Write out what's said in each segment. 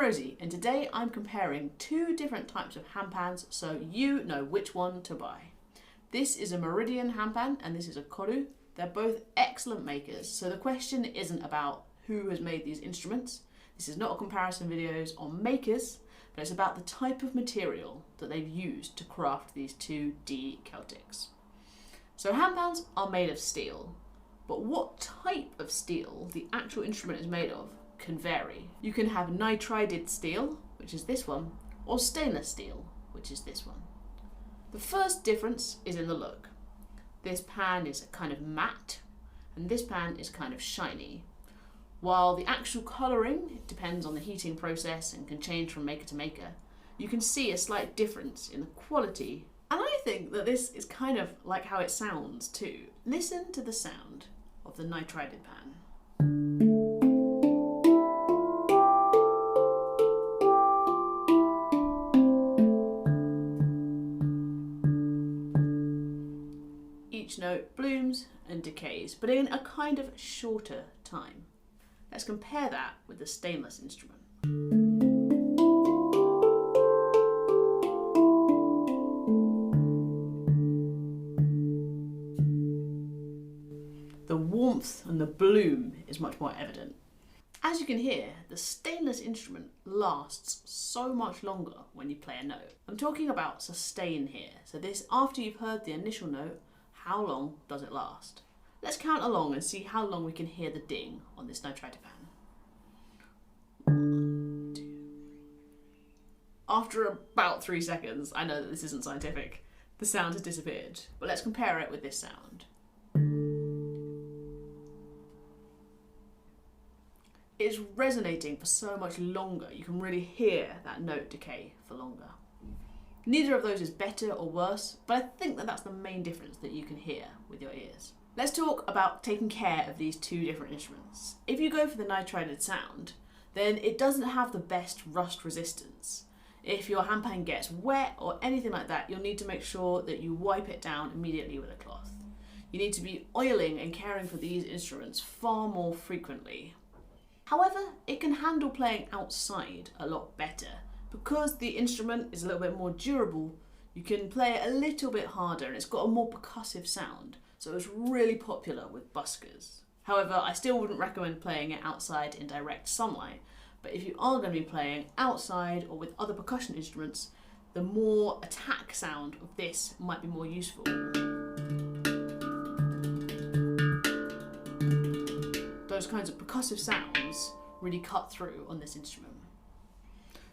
Rosie, and today I'm comparing two different types of handpans so you know which one to buy. This is a Meridian handpan and this is a Koru. They're both excellent makers, so the question isn't about who has made these instruments. This is not a comparison video on makers, but it's about the type of material that they've used to craft these two D Celtics. So handpans are made of steel, but what type of steel the actual instrument is made of can vary. You can have nitrided steel, which is this one, or stainless steel, which is this one. The first difference is in the look. This pan is kind of matte, and this pan is kind of shiny. While the actual colouring depends on the heating process and can change from maker to maker, you can see a slight difference in the quality. And I think that this is kind of like how it sounds too. Listen to the sound of the nitrided pan. Each note blooms and decays, but in a kind of shorter time. Let's compare that with the stainless instrument. The warmth and the bloom is much more evident. As you can hear, the stainless instrument lasts so much longer when you play a note. I'm talking about sustain here, so this after you've heard the initial note, how long does it last? Let's count along and see how long we can hear the ding on this nitrided pan. 1, 2, 3. After about 3 seconds, I know that this isn't scientific, the sound has disappeared, but let's compare it with this sound. It's resonating for so much longer, you can really hear that note decay for longer. Neither of those is better or worse, but I think that that's the main difference that you can hear with your ears. Let's talk about taking care of these two different instruments. If you go for the nitrided sound, then it doesn't have the best rust resistance. If your handpan gets wet or anything like that, you'll need to make sure that you wipe it down immediately with a cloth. You need to be oiling and caring for these instruments far more frequently. However, it can handle playing outside a lot better. Because the instrument is a little bit more durable, you can play it a little bit harder and it's got a more percussive sound, so it's really popular with buskers. However, I still wouldn't recommend playing it outside in direct sunlight, but if you are going to be playing outside or with other percussion instruments, the more attack sound of this might be more useful. Those kinds of percussive sounds really cut through on this instrument.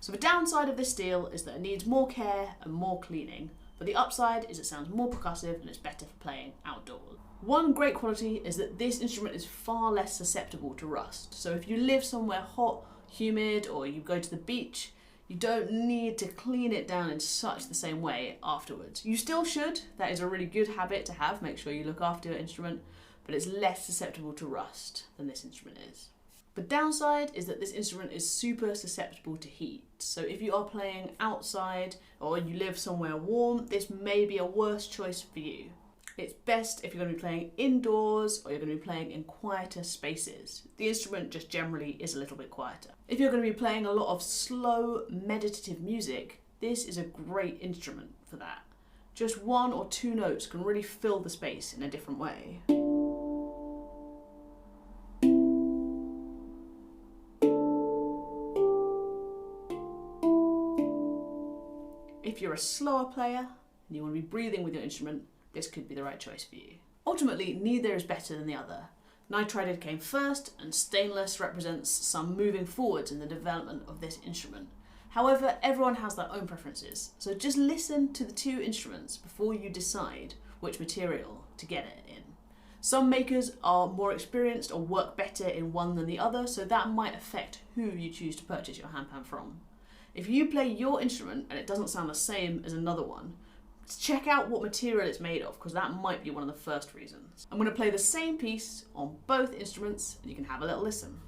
So the downside of this steel is that it needs more care and more cleaning, but the upside is it sounds more percussive and it's better for playing outdoors. One great quality is that this instrument is far less susceptible to rust. So if you live somewhere hot, humid, or you go to the beach, you don't need to clean it down in such the same way afterwards. You still should, that is a really good habit to have, make sure you look after your instrument, but it's less susceptible to rust than this instrument is. The downside is that this instrument is super susceptible to heat. So if you are playing outside or you live somewhere warm, this may be a worse choice for you. It's best if you're going to be playing indoors or you're going to be playing in quieter spaces. The instrument just generally is a little bit quieter. If you're going to be playing a lot of slow, meditative music, this is a great instrument for that. Just 1 or 2 notes can really fill the space in a different way. If you're a slower player and you want to be breathing with your instrument, this could be the right choice for you. Ultimately, neither is better than the other. Nitrided came first, and stainless represents some moving forwards in the development of this instrument. However, everyone has their own preferences, so just listen to the two instruments before you decide which material to get it in. Some makers are more experienced or work better in one than the other, so that might affect who you choose to purchase your handpan from. If you play your instrument and it doesn't sound the same as another one, check out what material it's made of, because that might be one of the first reasons. I'm going to play the same piece on both instruments and you can have a little listen.